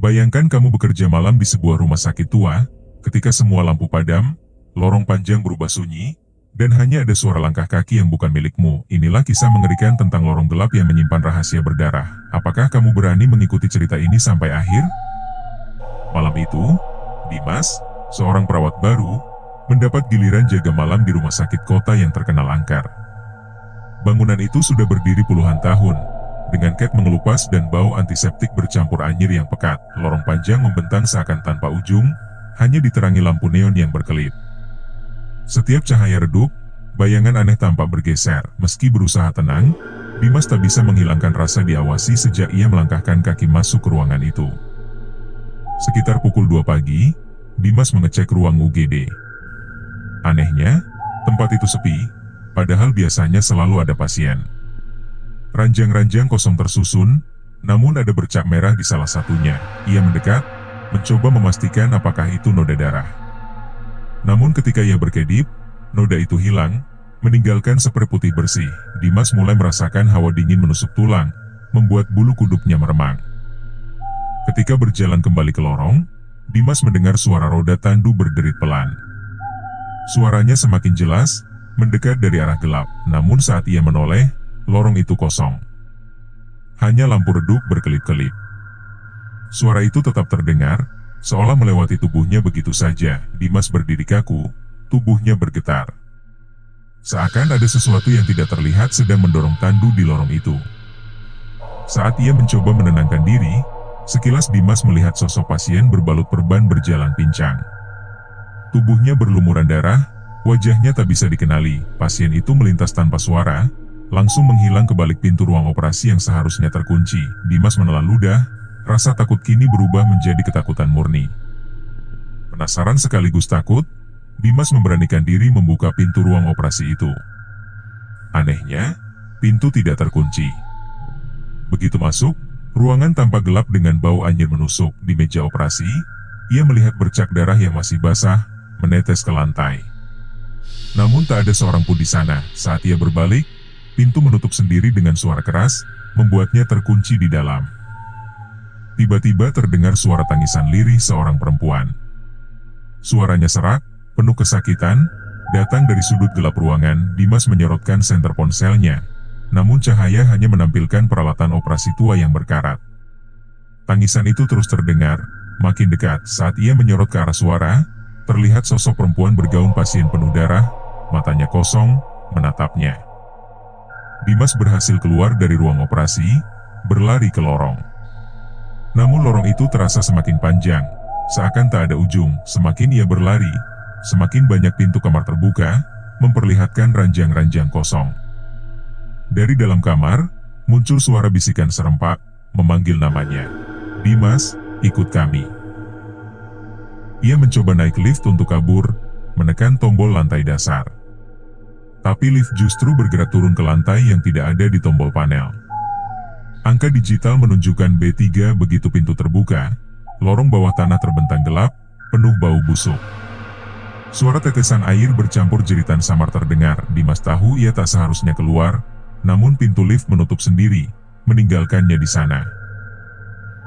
Bayangkan kamu bekerja malam di sebuah rumah sakit tua, ketika semua lampu padam, lorong panjang berubah sunyi, dan hanya ada suara langkah kaki yang bukan milikmu. Inilah kisah mengerikan tentang lorong gelap yang menyimpan rahasia berdarah. Apakah kamu berani mengikuti cerita ini sampai akhir? Malam itu, Dimas, seorang perawat baru, mendapat giliran jaga malam di rumah sakit kota yang terkenal angker. Bangunan itu sudah berdiri puluhan tahun, dengan cat mengelupas dan bau antiseptik bercampur anyir yang pekat. Lorong panjang membentang seakan tanpa ujung, hanya diterangi lampu neon yang berkelip. Setiap cahaya redup, bayangan aneh tampak bergeser. Meski berusaha tenang, Dimas tak bisa menghilangkan rasa diawasi sejak ia melangkahkan kaki masuk ke ruangan itu. Sekitar pukul 2 pagi, Dimas mengecek ruang UGD. Anehnya, tempat itu sepi, padahal biasanya selalu ada pasien. Ranjang-ranjang kosong tersusun, namun ada bercak merah di salah satunya. Ia mendekat, mencoba memastikan apakah itu noda darah. Namun ketika ia berkedip, noda itu hilang, meninggalkan spray putih bersih. Dimas mulai merasakan hawa dingin menusuk tulang, membuat bulu kuduknya meremang. Ketika berjalan kembali ke lorong, Dimas mendengar suara roda tandu berderit pelan. Suaranya semakin jelas, mendekat dari arah gelap. Namun saat ia menoleh, lorong itu kosong. Hanya lampu redup berkelip-kelip. Suara itu tetap terdengar, seolah melewati tubuhnya begitu saja. Dimas berdiri kaku, tubuhnya bergetar. Seakan ada sesuatu yang tidak terlihat sedang mendorong tandu di lorong itu. Saat ia mencoba menenangkan diri, sekilas Dimas melihat sosok pasien berbalut perban berjalan pincang. Tubuhnya berlumuran darah, wajahnya tak bisa dikenali. Pasien itu melintas tanpa suara, langsung menghilang ke balik pintu ruang operasi yang seharusnya terkunci. Dimas menelan ludah, rasa takut kini berubah menjadi ketakutan murni. Penasaran sekaligus takut, Dimas memberanikan diri membuka pintu ruang operasi itu. Anehnya, pintu tidak terkunci. Begitu masuk, ruangan tampak gelap dengan bau anyir menusuk. Di meja operasi, ia melihat bercak darah yang masih basah, menetes ke lantai. Namun tak ada seorang pun di sana. Saat ia berbalik, pintu menutup sendiri dengan suara keras, membuatnya terkunci di dalam. Tiba-tiba terdengar suara tangisan lirih seorang perempuan. Suaranya serak, penuh kesakitan, datang dari sudut gelap ruangan. Dimas menyorotkan senter ponselnya, namun cahaya hanya menampilkan peralatan operasi tua yang berkarat. Tangisan itu terus terdengar, makin dekat. Saat ia menyorot ke arah suara, terlihat sosok perempuan bergaun pasien penuh darah, matanya kosong, menatapnya. Dimas berhasil keluar dari ruang operasi, berlari ke lorong. Namun lorong itu terasa semakin panjang, seakan tak ada ujung. Semakin ia berlari, semakin banyak pintu kamar terbuka, memperlihatkan ranjang-ranjang kosong. Dari dalam kamar, muncul suara bisikan serempak, memanggil namanya. Dimas, ikut kami. Ia mencoba naik lift untuk kabur, menekan tombol lantai dasar. Tapi lift justru bergerak turun ke lantai yang tidak ada di tombol panel. Angka digital menunjukkan B3. Begitu pintu terbuka, lorong bawah tanah terbentang gelap, penuh bau busuk. Suara tetesan air bercampur jeritan samar terdengar. Dimas tahu ia tak seharusnya keluar, namun pintu lift menutup sendiri, meninggalkannya di sana.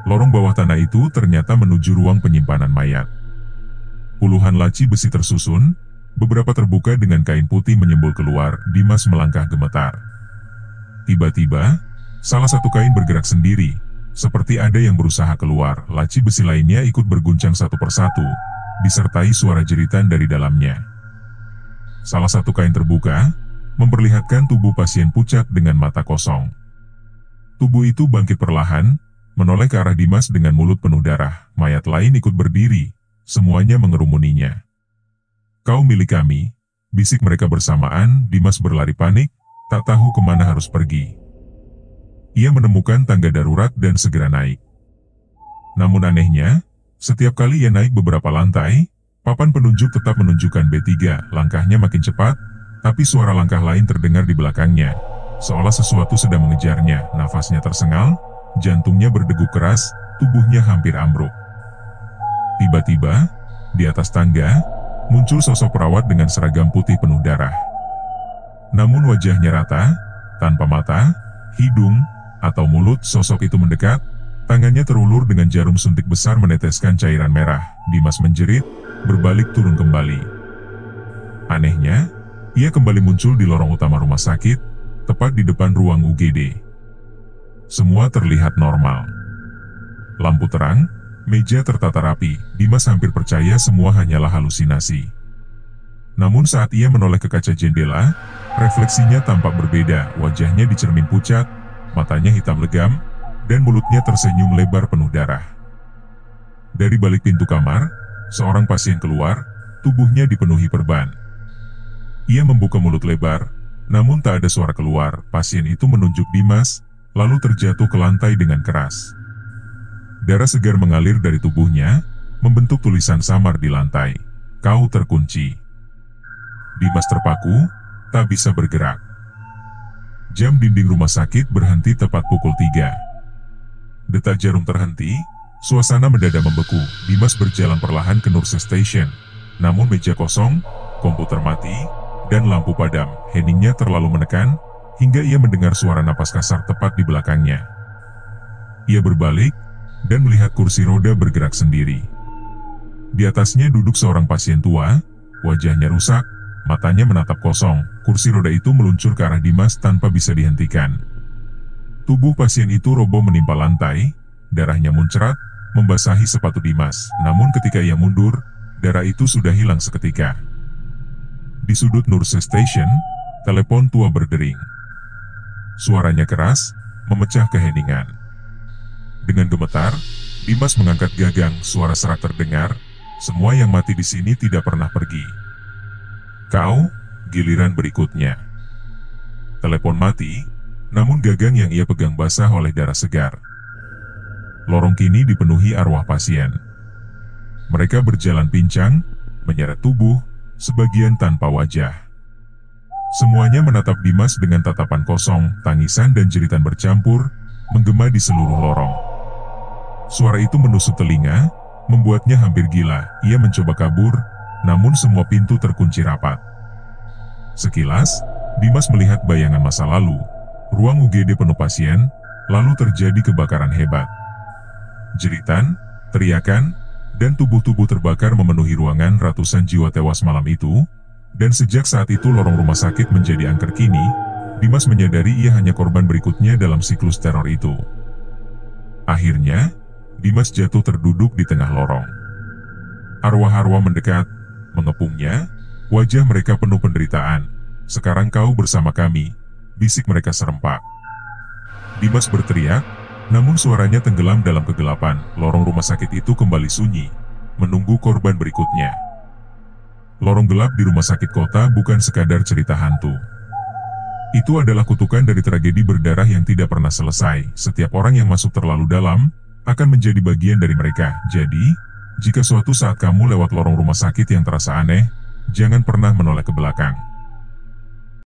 Lorong bawah tanah itu ternyata menuju ruang penyimpanan mayat. Puluhan laci besi tersusun, beberapa terbuka dengan kain putih menyembul keluar. Dimas melangkah gemetar. Tiba-tiba, salah satu kain bergerak sendiri, seperti ada yang berusaha keluar. Laci besi lainnya ikut berguncang satu persatu, disertai suara jeritan dari dalamnya. Salah satu kain terbuka, memperlihatkan tubuh pasien pucat dengan mata kosong. Tubuh itu bangkit perlahan, menoleh ke arah Dimas dengan mulut penuh darah. Mayat lain ikut berdiri, semuanya mengerumuninya. Kau milik kami, bisik mereka bersamaan. Dimas berlari panik, tak tahu kemana harus pergi. Ia menemukan tangga darurat dan segera naik. Namun anehnya, setiap kali ia naik beberapa lantai, papan penunjuk tetap menunjukkan B3. Langkahnya makin cepat, tapi suara langkah lain terdengar di belakangnya, seolah sesuatu sedang mengejarnya. Nafasnya tersengal, jantungnya berdegup keras, tubuhnya hampir ambruk. Tiba-tiba, di atas tangga, muncul sosok perawat dengan seragam putih penuh darah. Namun wajahnya rata, tanpa mata, hidung, atau mulut. Sosok itu mendekat, Tangannya terulur dengan jarum suntik besar meneteskan cairan merah. Dimas menjerit, berbalik turun kembali. Anehnya, ia kembali muncul di lorong utama rumah sakit, tepat di depan ruang UGD. Semua terlihat normal. Lampu terang, meja tertata rapi. Dimas hampir percaya semua hanyalah halusinasi. Namun saat ia menoleh ke kaca jendela, refleksinya tampak berbeda. Wajahnya di cermin pucat, matanya hitam legam, dan mulutnya tersenyum lebar penuh darah. Dari balik pintu kamar, seorang pasien keluar, tubuhnya dipenuhi perban. Ia membuka mulut lebar, namun tak ada suara keluar. Pasien itu menunjuk Dimas, lalu terjatuh ke lantai dengan keras. Darah segar mengalir dari tubuhnya, membentuk tulisan samar di lantai. "Kau terkunci." Dimas terpaku, tak bisa bergerak. Jam dinding rumah sakit berhenti tepat pukul 3. Detak jarum terhenti, suasana mendadak membeku. Dimas berjalan perlahan ke Nurse Station. Namun meja kosong, komputer mati, dan lampu padam. Heningnya terlalu menekan, hingga ia mendengar suara napas kasar tepat di belakangnya. Ia berbalik, dan melihat kursi roda bergerak sendiri. Di atasnya duduk seorang pasien tua, wajahnya rusak, matanya menatap kosong. Kursi roda itu meluncur ke arah Dimas tanpa bisa dihentikan. Tubuh pasien itu roboh menimpa lantai, darahnya muncrat, membasahi sepatu Dimas. Namun ketika ia mundur, darah itu sudah hilang seketika. Di sudut Nurse Station, telepon tua berdering. Suaranya keras, memecah keheningan. Dengan gemetar, Dimas mengangkat gagang. Suara serak terdengar, "Semua yang mati di sini tidak pernah pergi." "Kau?" giliran berikutnya. Telepon mati, namun gagang yang ia pegang basah oleh darah segar. Lorong kini dipenuhi arwah pasien. Mereka berjalan pincang, menyeret tubuh, sebagian tanpa wajah. Semuanya menatap Dimas dengan tatapan kosong. Tangisan dan jeritan bercampur, menggema di seluruh lorong. Suara itu menusuk telinga, membuatnya hampir gila. Ia mencoba kabur, namun semua pintu terkunci rapat. Sekilas, Dimas melihat bayangan masa lalu. Ruang UGD penuh pasien, lalu terjadi kebakaran hebat. Jeritan, teriakan, dan tubuh-tubuh terbakar memenuhi ruangan. Ratusan jiwa tewas malam itu, dan sejak saat itu lorong rumah sakit menjadi angker. Kini, Dimas menyadari ia hanya korban berikutnya dalam siklus teror itu. Akhirnya, Dimas jatuh terduduk di tengah lorong. Arwah-arwah mendekat, mengepungnya, wajah mereka penuh penderitaan. "Sekarang kau bersama kami," bisik mereka serempak. Dimas berteriak, namun suaranya tenggelam dalam kegelapan. Lorong rumah sakit itu kembali sunyi, menunggu korban berikutnya. Lorong gelap di rumah sakit kota bukan sekadar cerita hantu. Itu adalah kutukan dari tragedi berdarah yang tidak pernah selesai. Setiap orang yang masuk terlalu dalam, akan menjadi bagian dari mereka. Jadi, jika suatu saat kamu lewat lorong rumah sakit yang terasa aneh, jangan pernah menoleh ke belakang.